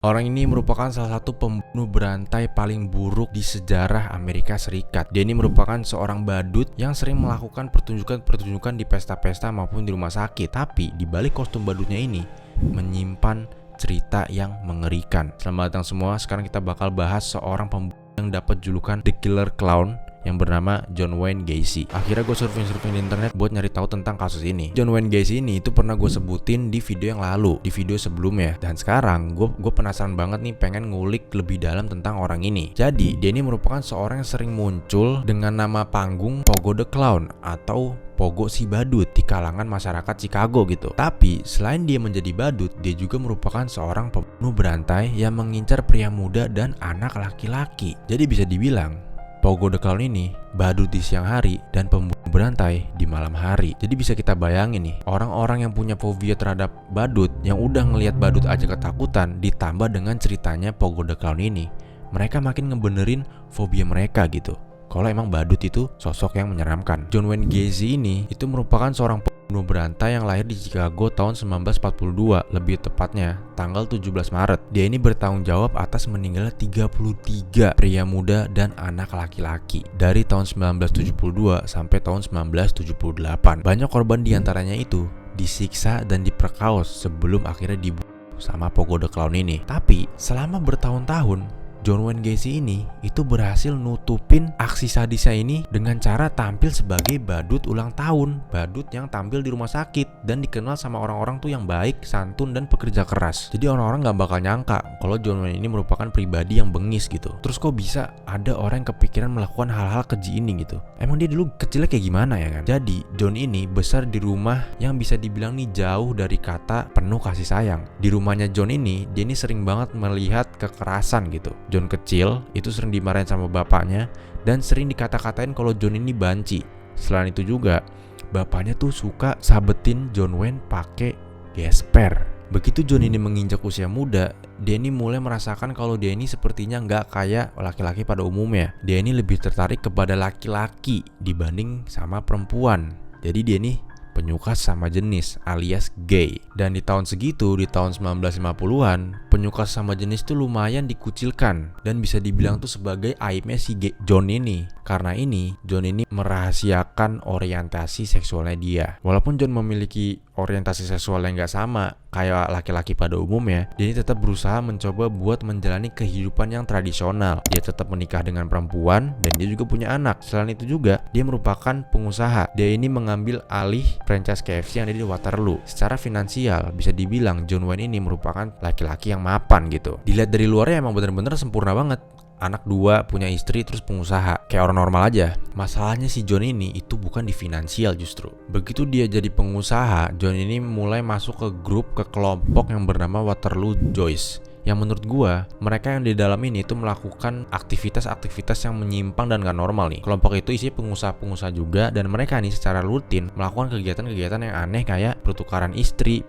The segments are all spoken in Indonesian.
Orang ini merupakan salah satu pembunuh berantai paling buruk di sejarah Amerika Serikat. Dia ini merupakan seorang badut yang sering melakukan pertunjukan-pertunjukan di pesta-pesta maupun di rumah sakit. Tapi di balik kostum badutnya ini menyimpan cerita yang mengerikan. Selamat datang semua, sekarang kita bakal bahas seorang pembunuh yang dapat julukan The Killer Clown yang bernama John Wayne Gacy. Akhirnya gue surfing di internet buat nyari tahu tentang kasus ini. John Wayne Gacy ini itu pernah gue sebutin di video yang lalu, di video sebelumnya. Dan sekarang gue penasaran banget nih, pengen ngulik lebih dalam tentang orang ini. Jadi dia ini merupakan seorang yang sering muncul dengan nama panggung Pogo the Clown atau Pogo si badut di kalangan masyarakat Chicago gitu. Tapi selain dia menjadi badut, dia juga merupakan seorang pembunuh berantai yang mengincar pria muda dan anak laki-laki. Jadi bisa dibilang Pogo the Clown ini badut di siang hari dan pembunuh berantai di malam hari. Jadi bisa kita bayangin nih, orang-orang yang punya fobia terhadap badut, yang udah ngelihat badut aja ketakutan, ditambah dengan ceritanya Pogo the Clown ini, mereka makin ngebenerin fobia mereka gitu. Kalau emang badut itu sosok yang menyeramkan. John Wayne Gacy ini itu merupakan seorang pembunuh berantai yang lahir di Chicago tahun 1942, lebih tepatnya tanggal 17 Maret. Dia ini bertanggung jawab atas meninggalnya 33 pria muda dan anak laki-laki dari tahun 1972 sampai tahun 1978. Banyak korban diantaranya itu disiksa dan diperkaos sebelum akhirnya dibunuh sama Pogo the Clown ini. Tapi selama bertahun-tahun John Wayne Gacy ini itu berhasil nutupin aksi sadisnya ini dengan cara tampil sebagai badut ulang tahun, badut yang tampil di rumah sakit dan dikenal sama orang-orang tuh yang baik, santun dan pekerja keras. Jadi orang-orang gak bakal nyangka kalau John Wayne ini merupakan pribadi yang bengis gitu. Terus kok bisa ada orang yang kepikiran melakukan hal-hal keji ini gitu? Emang dia dulu kecilnya kayak gimana ya kan? Jadi John ini besar di rumah yang bisa dibilang nih jauh dari kata penuh kasih sayang. Di rumahnya John ini, dia ini sering banget melihat kekerasan gitu. John kecil itu sering dimarahin sama bapaknya dan sering dikata-katain kalau John ini banci. Selain itu juga bapaknya tuh suka sabetin John Wayne pakai gesper. Begitu John ini menginjak usia muda, dia ini mulai merasakan kalau dia ini sepertinya nggak kayak laki-laki pada umumnya. Dia ini lebih tertarik kepada laki-laki dibanding sama perempuan. Jadi dia ini penyuka sama jenis alias gay. Dan di tahun segitu, di tahun 1950-an, penyuka sama jenis tuh lumayan dikucilkan dan bisa dibilang tuh sebagai aibnya si John ini. Karena ini, John ini merahasiakan orientasi seksualnya dia. Walaupun John memiliki orientasi seksual yang gak sama kayak laki-laki pada umumnya, dia ini tetap berusaha mencoba buat menjalani kehidupan yang tradisional. Dia tetap menikah dengan perempuan dan dia juga punya anak. Selain itu juga, dia merupakan pengusaha. Dia ini mengambil alih franchise KFC yang ada di Waterloo. Secara finansial, bisa dibilang John Wayne ini merupakan laki-laki yang mapan gitu. Dilihat dari luarnya emang bener-bener sempurna banget. Anak 2, punya istri, terus pengusaha. Kayak orang normal aja. Masalahnya si John ini itu bukan di finansial justru. Begitu dia jadi pengusaha, John ini mulai masuk ke grup, ke kelompok yang bernama Waterloo Joyce. Yang menurut gua, mereka yang di dalam ini itu melakukan aktivitas-aktivitas yang menyimpang dan gak normal nih. Kelompok itu isi pengusaha-pengusaha juga, dan mereka nih secara rutin melakukan kegiatan-kegiatan yang aneh kayak pertukaran istri,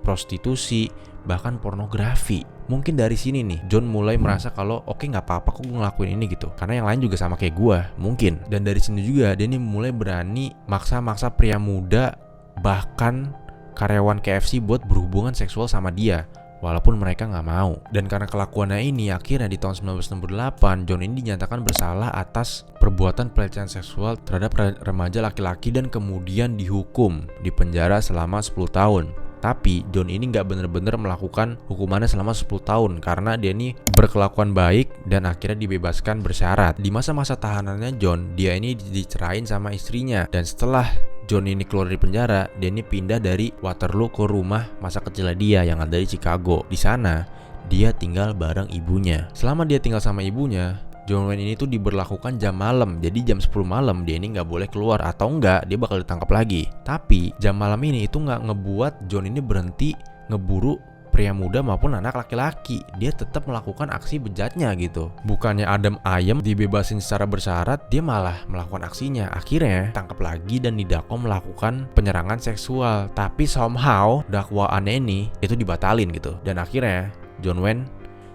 prostitusi, bahkan pornografi. Mungkin dari sini nih John mulai merasa kalau oke, gak apa-apa kok gue ngelakuin ini gitu, karena yang lain juga sama kayak gue mungkin. Dan dari sini juga dia nih mulai berani maksa-maksa pria muda, bahkan karyawan KFC buat berhubungan seksual sama dia, walaupun mereka gak mau. Dan karena kelakuannya ini, akhirnya di tahun 1968 John ini dinyatakan bersalah atas perbuatan pelecehan seksual terhadap remaja laki-laki dan kemudian dihukum di penjara selama 10 tahun. Tapi John ini gak bener-bener melakukan hukumannya selama 10 tahun karena dia ini berkelakuan baik dan akhirnya dibebaskan bersyarat. Di masa-masa tahanannya John, dia ini dicerain sama istrinya. Dan setelah John ini keluar dari penjara, dia ini pindah dari Waterloo ke rumah masa kecilnya dia yang ada di Chicago. Di sana dia tinggal bareng ibunya. Selama dia tinggal sama ibunya, John Wayne ini tuh diberlakukan jam malam. Jadi jam 10 malam dia ini gak boleh keluar, atau enggak dia bakal ditangkap lagi. Tapi jam malam ini itu gak ngebuat John ini berhenti ngeburu pria muda maupun anak laki-laki. Dia tetap melakukan aksi bejatnya gitu. Bukannya adem ayem dibebasin secara bersyarat, dia malah melakukan aksinya. Akhirnya tangkap lagi dan didakwa melakukan penyerangan seksual. Tapi somehow dakwaan ini itu dibatalin gitu. Dan akhirnya John Wayne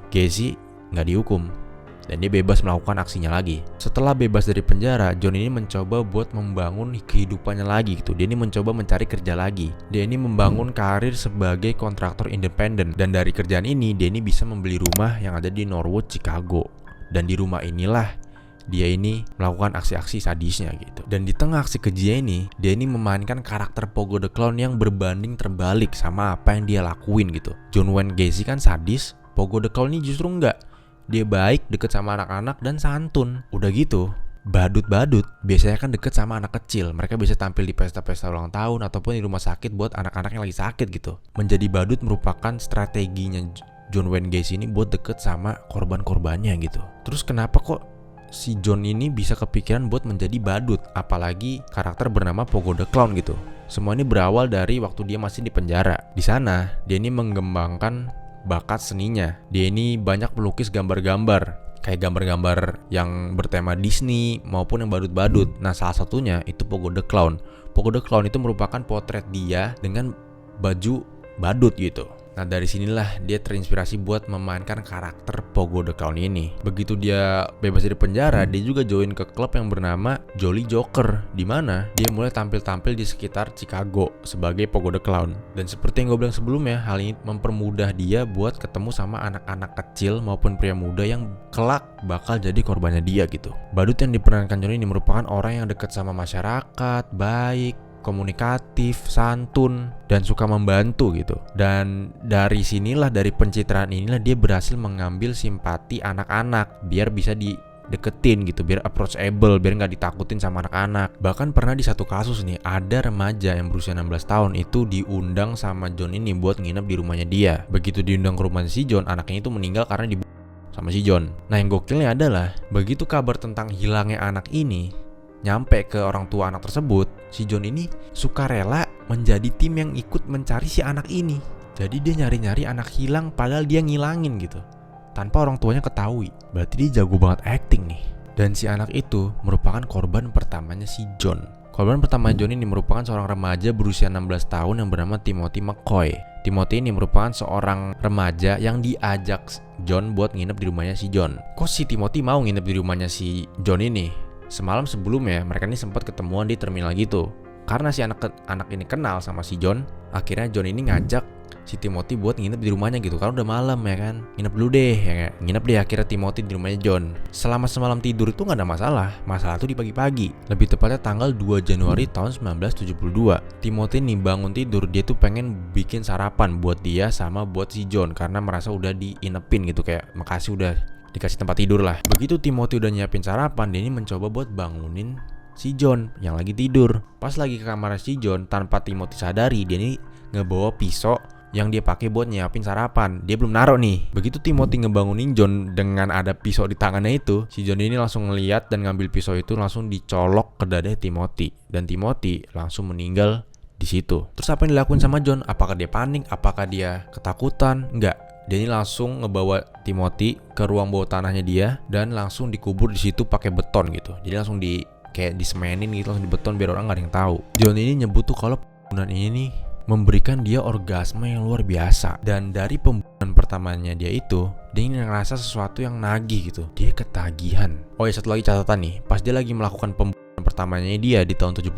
Gacy gak dihukum. dan dia bebas melakukan aksinya lagi. Setelah bebas dari penjara, John ini mencoba buat membangun kehidupannya lagi gitu. Dia ini mencoba mencari kerja lagi. Dia ini membangun karir sebagai kontraktor independen, dan dari kerjaan ini dia ini bisa membeli rumah yang ada di Norwood, Chicago. Dan di rumah inilah dia ini melakukan aksi-aksi sadisnya gitu. Dan di tengah aksi keji ini, dia ini memainkan karakter Pogo the Clown yang berbanding terbalik sama apa yang dia lakuin gitu. John Wayne Gacy kan sadis, Pogo the Clown ini justru enggak. Dia baik, deket sama anak-anak, dan santun. Udah gitu, badut-badut biasanya kan deket sama anak kecil. Mereka bisa tampil di pesta-pesta ulang tahun ataupun di rumah sakit buat anak-anak yang lagi sakit gitu. Menjadi badut merupakan strateginya John Wayne Gacy ini buat deket sama korban-korbannya gitu. Terus kenapa kok si John ini bisa kepikiran buat menjadi badut, apalagi karakter bernama Pogo the Clown gitu. Semua ini berawal dari waktu dia masih di penjara. Di sana, dia ini mengembangkan bakat seninya. Dia ini banyak melukis gambar-gambar, kayak gambar-gambar yang bertema Disney maupun yang badut-badut. Nah, salah satunya itu Pogo the Clown. Pogo the Clown itu merupakan potret dia dengan baju badut gitu. Nah, dari sinilah dia terinspirasi buat memainkan karakter Pogo the Clown ini. Begitu dia bebas dari penjara, dia juga join ke klub yang bernama Jolly Joker, di mana dia mulai tampil-tampil di sekitar Chicago sebagai Pogo the Clown. Dan seperti yang gue bilang sebelumnya, hal ini mempermudah dia buat ketemu sama anak-anak kecil maupun pria muda yang kelak bakal jadi korbannya dia gitu. Badut yang diperankan John ini merupakan orang yang dekat sama masyarakat, baik, komunikatif, santun, dan suka membantu gitu. Dan dari sinilah, dari pencitraan inilah dia berhasil mengambil simpati anak-anak biar bisa dideketin gitu, biar approachable, biar nggak ditakutin sama anak-anak. Bahkan pernah di satu kasus nih, ada remaja yang berusia 16 tahun itu diundang sama John ini buat nginep di rumahnya dia. Begitu diundang ke rumahnya si John, anaknya itu meninggal karena sama si John. Nah, yang gokilnya adalah begitu kabar tentang hilangnya anak ini nyampe ke orang tua anak tersebut, si John ini sukarela menjadi tim yang ikut mencari si anak ini. Jadi dia nyari-nyari anak hilang padahal dia ngilangin gitu, tanpa orang tuanya ketahui. Berarti dia jago banget acting nih. Dan si anak itu merupakan korban pertamanya si John. Korban pertama John ini merupakan seorang remaja berusia 16 tahun yang bernama Timothy McCoy. Timothy ini merupakan seorang remaja yang diajak John buat nginep di rumahnya si John. Kok si Timothy mau nginep di rumahnya si John ini? Semalam sebelumnya mereka ini sempat ketemuan di terminal gitu. Karena si anak ini kenal sama si John, akhirnya John ini ngajak si Timothy buat nginep di rumahnya gitu. Karena udah malam ya kan, nginep dulu deh ya. Nginep deh akhirnya Timothy di rumahnya John. Selama semalam tidur itu gak ada masalah. Masalah tuh di pagi-pagi. Lebih tepatnya tanggal 2 Januari tahun 1972. Timothy nih bangun tidur, dia tuh pengen bikin sarapan buat dia sama buat si John, karena merasa udah diinepin gitu, kayak makasih udah dikasih tempat tidur lah. Begitu Timothy udah nyiapin sarapan, dia ini mencoba buat bangunin si John yang lagi tidur. Pas lagi ke kamar si John, tanpa Timothy sadari, dia ini ngebawa pisau yang dia pakai buat nyiapin sarapan. Dia belum naruh nih. Begitu Timothy ngebangunin John dengan ada pisau di tangannya itu, si John ini langsung ngeliat dan ngambil pisau itu langsung dicolok ke dada Timothy. Dan Timothy langsung meninggal di situ. Terus apa yang dilakuin sama John? Apakah dia panik? Apakah dia ketakutan? Enggak. Dia ini langsung ngebawa Timothy ke ruang bawah tanahnya dia dan langsung dikubur di situ pakai beton gitu. Jadi langsung kayak disemenin gitu, langsung di beton biar orang nggak ada yang tahu. John ini nyebut tuh kalau pembunuhan ini nih memberikan dia orgasme yang luar biasa. Dan dari pembunuhan pertamanya dia itu, dia ini ngerasa sesuatu yang nagih gitu. Dia ketagihan. Oh ya, satu lagi catatan nih, pas dia lagi melakukan pembunuhan pertamanya dia di tahun 72,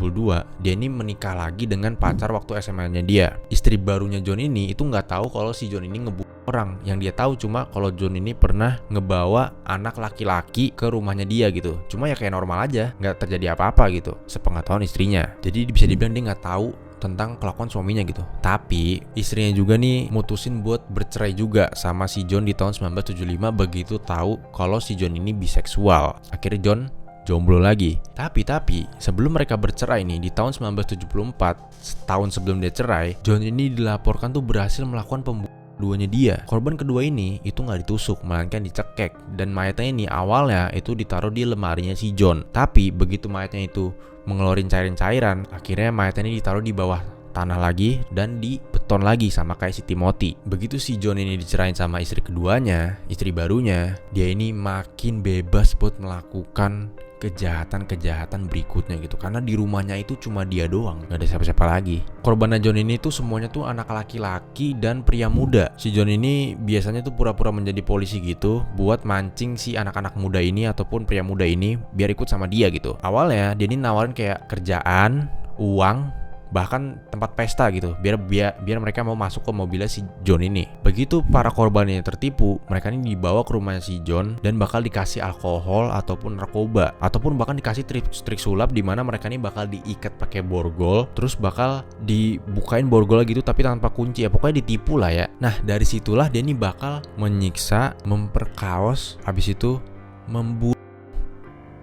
dia ini menikah lagi dengan pacar waktu SMA-nya dia. Istri barunya John ini itu nggak tahu kalau si John ini ngebunuh orang. Yang dia tahu cuma kalau John ini pernah ngebawa anak laki-laki ke rumahnya dia gitu. Cuma ya kayak normal aja, nggak terjadi apa-apa gitu, sepengetahuan istrinya. Jadi bisa dibilang dia nggak tahu tentang kelakuan suaminya gitu. Tapi istrinya juga nih mutusin buat bercerai juga sama si John di tahun 1975 begitu tahu kalau si John ini biseksual. Akhirnya John jomblo lagi. Tapi sebelum mereka bercerai nih di tahun 1974, setahun sebelum dia cerai, John ini dilaporkan tuh berhasil melakukan pembunuhan keduanya dia. Korban kedua ini itu nggak ditusuk, melainkan dicekek. Dan mayatnya ini awalnya itu ditaruh di lemarinya si John. Tapi begitu mayatnya itu mengeluarin cairan-cairan, akhirnya mayatnya ini ditaruh di bawah tanah lagi dan beton lagi sama kayak si Timothy. Begitu si John ini dicerain sama istri keduanya, istri barunya, dia ini makin bebas buat melakukan kejahatan-kejahatan berikutnya gitu. Karena di rumahnya itu cuma dia doang, gak ada siapa-siapa lagi. Korbannya John ini tuh semuanya tuh anak laki-laki dan pria muda. Si John ini biasanya tuh pura-pura menjadi polisi gitu buat mancing si anak-anak muda ini ataupun pria muda ini biar ikut sama dia gitu. Awalnya dia ini nawarin kayak kerjaan, uang, bahkan tempat pesta gitu biar mereka mau masuk ke mobilnya si John ini. Begitu para korbannya tertipu, mereka ini dibawa ke rumahnya si John dan bakal dikasih alkohol ataupun narkoba ataupun bahkan dikasih trik sulap di mana mereka ini bakal diikat pakai borgol, terus bakal dibukain borgol gitu tapi tanpa kunci ya, pokoknya ditipu lah ya. Nah dari situlah dia ini bakal menyiksa, memperkaos, habis itu membunuh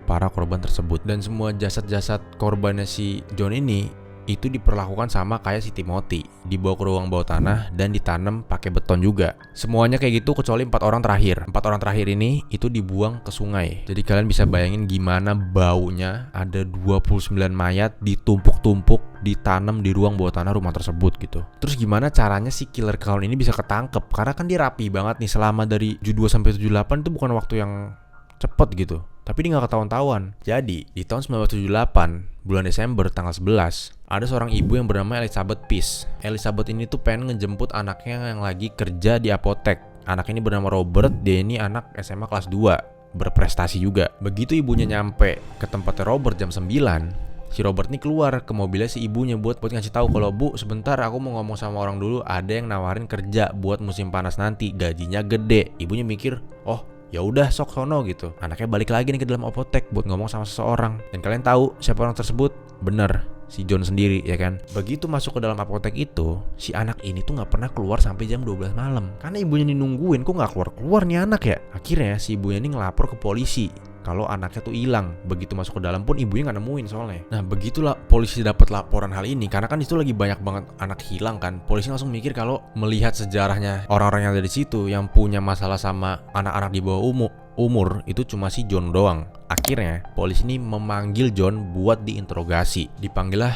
para korban tersebut. Dan semua jasad-jasad korbannya si John ini itu diperlakukan sama kayak si Timothy, dibawa ke ruang bawah tanah dan ditanam pakai beton juga. Semuanya kayak gitu kecuali 4 orang terakhir. 4 orang terakhir ini itu dibuang ke sungai. Jadi kalian bisa bayangin gimana baunya, ada 29 mayat ditumpuk-tumpuk ditanam di ruang bawah tanah rumah tersebut gitu. Terus gimana caranya si killer clown ini bisa ketangkep? Karena kan dia rapi banget nih, selama dari 72 sampai 78 itu bukan waktu yang cepet gitu. Tapi dia gak ketahuan-tahuan. Jadi di tahun 1978 bulan Desember tanggal 11, ada seorang ibu yang bernama Elizabeth Peace. Elizabeth ini tuh pengen ngejemput anaknya yang lagi kerja di apotek. Anak ini bernama Robert, dia ini anak SMA kelas 2, berprestasi juga. Begitu ibunya nyampe ke tempatnya Robert jam 9, si Robert nih keluar ke mobilnya si ibunya buat ngasih tahu kalau, "Bu, sebentar aku mau ngomong sama orang dulu, ada yang nawarin kerja buat musim panas nanti, gajinya gede." Ibunya mikir, "Oh, ya udah sok sono," gitu. Anaknya balik lagi nih ke dalam apotek buat ngomong sama seseorang. Dan kalian tahu siapa orang tersebut? Bener, si John sendiri ya kan. Begitu masuk ke dalam apotek itu, si anak ini tuh gak pernah keluar sampai jam 12 malam. Karena ibunya nih nungguin, kok gak keluar-keluar nih anak ya. Akhirnya si ibunya ini ngelapor ke polisi kalau anaknya tuh hilang. Begitu masuk ke dalam pun ibunya nggak nemuin soalnya. Nah begitulah polisi dapat laporan hal ini, karena kan itu lagi banyak banget anak hilang kan. Polisi langsung mikir kalau melihat sejarahnya orang-orang yang ada di situ yang punya masalah sama anak-anak di bawah umur itu cuma si John doang. Akhirnya polisi ini memanggil John buat diinterogasi. Dipanggillah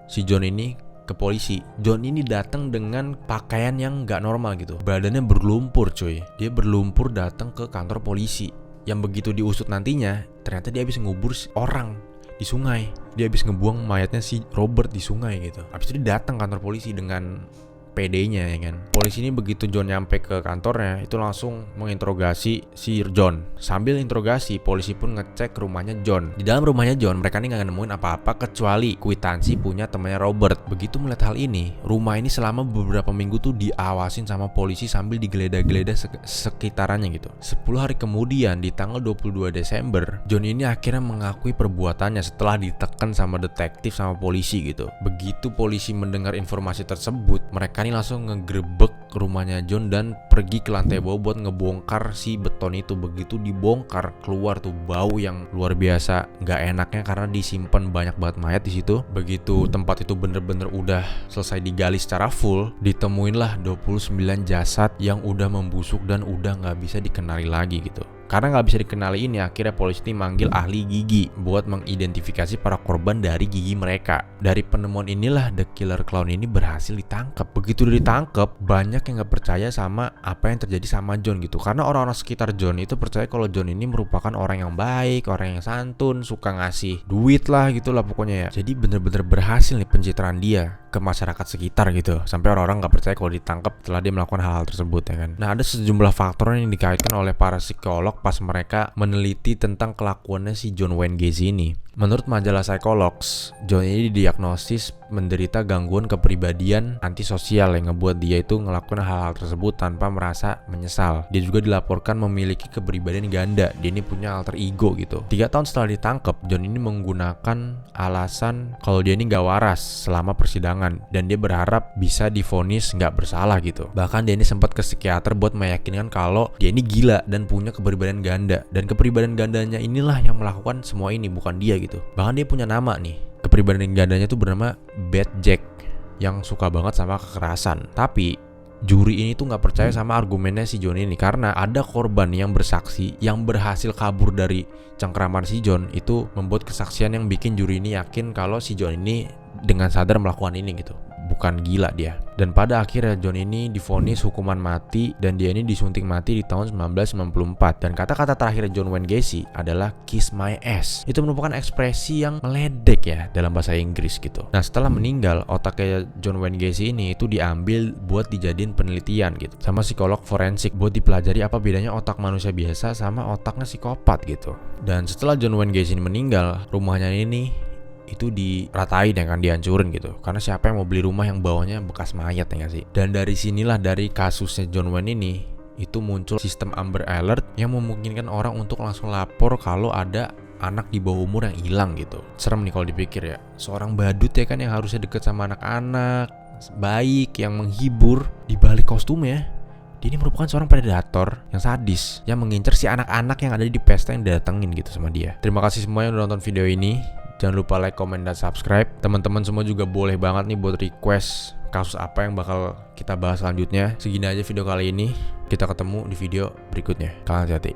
si John ini ke polisi. John ini datang dengan pakaian yang nggak normal gitu. Badannya berlumpur cuy. Dia berlumpur datang ke kantor polisi. Yang begitu diusut nantinya, ternyata dia habis ngubur orang di sungai. Dia habis ngebuang mayatnya si Robert di sungai gitu. Habis itu dia datang kantor polisi dengan PD-nya ya kan. Polisi ini begitu John nyampe ke kantornya, itu langsung menginterogasi si John. Sambil interogasi, polisi pun ngecek rumahnya John. Di dalam rumahnya John, mereka ini gak nemuin apa-apa kecuali kwitansi punya temannya Robert. Begitu melihat hal ini, rumah ini selama beberapa minggu tuh diawasin sama polisi sambil digeledah-geledah sekitarannya gitu. 10 hari kemudian, di tanggal 22 Desember, John ini akhirnya mengakui perbuatannya setelah ditekan sama detektif sama polisi gitu. Begitu polisi mendengar informasi tersebut, mereka ini langsung ngegerebek rumahnya John dan pergi ke lantai bawah buat ngebongkar si beton itu. Begitu dibongkar, keluar tuh bau yang luar biasa nggak enaknya karena disimpan banyak banget mayat di situ. Begitu tempat itu bener-bener udah selesai digali secara full, ditemuinlah 29 jasad yang udah membusuk dan udah nggak bisa dikenali lagi gitu. Karena nggak bisa dikenali ini, akhirnya polisi ini manggil ahli gigi buat mengidentifikasi para korban dari gigi mereka. Dari penemuan inilah The Killer Clown ini berhasil ditangkap. Begitu ditangkap, banyak yang nggak percaya sama apa yang terjadi sama John gitu. Karena orang-orang sekitar John itu percaya kalau John ini merupakan orang yang baik, orang yang santun, suka ngasih duit lah gitulah pokoknya ya. Jadi bener-bener berhasil nih pencitraan dia ke masyarakat sekitar gitu. Sampai orang-orang nggak percaya kalau ditangkap setelah dia melakukan hal-hal tersebut ya kan. Nah ada sejumlah faktor yang dikaitkan oleh para psikolog pas mereka meneliti tentang kelakuannya si John Wayne Gacy ini. Menurut majalah Psychology, John ini didiagnosis menderita gangguan kepribadian antisosial yang ngebuat dia itu ngelakuin hal-hal tersebut tanpa merasa menyesal. Dia juga dilaporkan memiliki kepribadian ganda. Dia ini punya alter ego gitu. 3 tahun setelah ditangkap, John ini menggunakan alasan kalau dia ini gak waras selama persidangan dan dia berharap bisa divonis gak bersalah gitu. Bahkan dia ini sempat ke psikiater buat meyakinkan kalau dia ini gila dan punya kepribadian ganda, dan kepribadian gandanya inilah yang melakukan semua ini, bukan dia gitu. Bahkan dia punya nama nih. Kepribadian gandanya tuh bernama Bad Jack, yang suka banget sama kekerasan. Tapi juri ini tuh gak percaya sama argumennya si John ini, karena ada korban yang bersaksi yang berhasil kabur dari cengkraman si John. Itu membuat kesaksian yang bikin juri ini yakin kalau si John ini dengan sadar melakukan ini gitu. bukan gila dia. Dan pada akhirnya John ini divonis hukuman mati dan dia ini disuntik mati di tahun 1994. Dan kata-kata terakhir John Wayne Gacy adalah kiss my ass. Itu merupakan ekspresi yang meledek ya dalam bahasa Inggris gitu. Nah, setelah meninggal, otaknya John Wayne Gacy ini itu diambil buat dijadiin penelitian gitu sama psikolog forensik buat dipelajari apa bedanya otak manusia biasa sama otaknya psikopat gitu. Dan setelah John Wayne Gacy ini meninggal, rumahnya ini itu diratain ya kan, dihancurin gitu. Karena siapa yang mau beli rumah yang bawahnya bekas mayat ya gak sih? Dan dari sinilah, dari kasusnya John Wayne ini, itu muncul sistem Amber Alert yang memungkinkan orang untuk langsung lapor kalau ada anak di bawah umur yang hilang gitu. Serem nih kalau dipikir ya. Seorang badut ya kan yang harusnya deket sama anak-anak, baik, yang menghibur, dibalik kostumnya dia ini merupakan seorang predator yang sadis yang mengincar si anak-anak yang ada di pesta yang didatengin gitu sama dia. Terima kasih semua yang udah nonton video ini. Jangan lupa like, comment, dan subscribe. Teman-teman semua juga boleh banget nih buat request kasus apa yang bakal kita bahas selanjutnya. Segini aja video kali ini. Kita ketemu di video berikutnya. Kalian hati-hati.